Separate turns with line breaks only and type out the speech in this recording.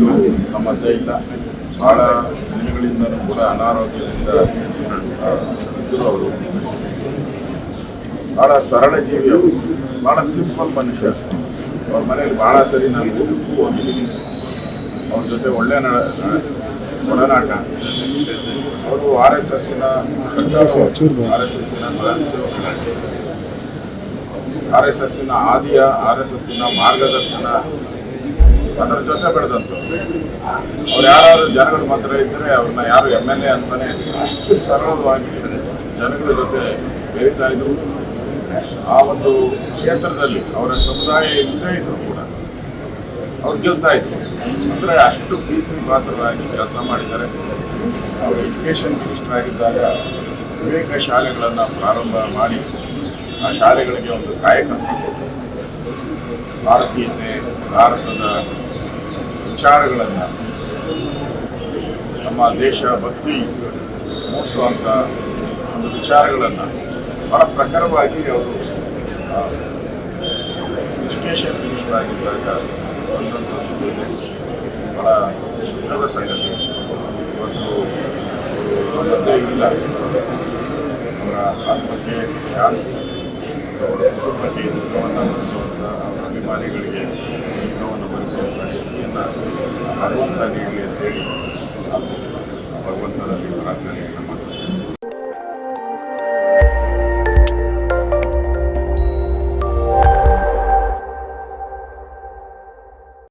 ಇವತ್ತು ನಮ್ಮ ಮಧ್ಯೆ ಇಲ್ಲ. ಭಾಳ ದಿನಗಳಿಂದಲೂ ಕೂಡ ಅನಾರೋಗ್ಯದಿಂದ ಇದ್ದರು ಅವರು. ಭಾಳ ಸರಳ ಜೀವಿ ಅವರು, ಭಾಳ ಸಿಂಪಲ್ ಮನುಷ್ಯ. ಅವ್ರ ಮನೇಲಿ ಭಾಳ ಸರಿ ನಾನು ಊಟಕ್ಕೂ ಹೋಗಿದ್ದೀನಿ. ಅವ್ರ ಜೊತೆ ಒಳ್ಳೆ ಒಡನಾಟ. ಅವರು RSSನ ಸ್ವಯಂ ಸೇವಕರಾಗಿ, RSSನ ಆದಿಯ RSSನ ಮಾರ್ಗದರ್ಶನ ಅದರ ಜೊತೆ ಬೆಳೆದಂಥವ್ರು. ಅವ್ರು ಯಾರು ಜನಗಳ ಮಾತ್ರ ಇದ್ದರೆ ಅವ್ರನ್ನ ಯಾರು MLA ಅಂತಾನೆ ಅಷ್ಟು ಸರಳವಾಗಿ ಜನಗಳ ಜೊತೆ ಬೆರೀತಾ ಇದ್ರು. ಆ ಒಂದು ಕ್ಷೇತ್ರದಲ್ಲಿ ಅವರ ಸಮುದಾಯ ಇಲ್ಲದೇ ಇದ್ರು ಕೂಡ ಅವ್ರು ಗೆಲ್ತಾ ಇದ್ರು. ಅಂದರೆ ಅಷ್ಟು ಪ್ರೀತಿ ಪಾತ್ರರಾಗಿ ಕೆಲಸ ಮಾಡಿದ್ದಾರೆ. ಅವರು ಎಜುಕೇಷನ್ ಮಿನಿಸ್ಟರ್ ಆಗಿದ್ದಾಗ ವಿವೇಕ ಶಾಲೆಗಳನ್ನು ಪ್ರಾರಂಭ ಮಾಡಿ ಆ ಶಾಲೆಗಳಿಗೆ ಒಂದು ಕಾಯಕಲ್ಪ ಕೊಟ್ಟು ಭಾರತೀಯತೆ, ಭಾರತದ ವಿಚಾರಗಳನ್ನು, ನಮ್ಮ ದೇಶ ಭಕ್ತಿ ಮೂಡಿಸುವಂಥ ಒಂದು ವಿಚಾರಗಳನ್ನು ಭಾಳ ಪ್ರಖರವಾಗಿ ಅವರು ಎಜುಕೇಷನ್ ಮಿನಿಸ್ಟರ್ ಆಗಿದ್ದಾಗ ಭಾಳ ದುಃಖದ ಸಂಗತಿ. ಇವತ್ತು ಮಧ್ಯೆ ಇಲ್ಲ. ಅವರ ಆತ್ಮಕ್ಕೆ ಶಾಂತಿ, ಅವರ ಕುಟುಂಬಕ್ಕೆ ದುಃಖವನ್ನು ಭರಿಸುವಂಥ, ಅವರ ಅಭಿಮಾನಿಗಳಿಗೆ ದುಃಖವನ್ನು ಭರಿಸುವಂಥ ಶಕ್ತಿಯನ್ನು ಭಗವಂತ ನೀಡಲಿ ಅಂತೇಳಿ ಭಗವಂತನಲ್ಲಿ ಪ್ರಾರ್ಥನೆ ನಮ್ಮ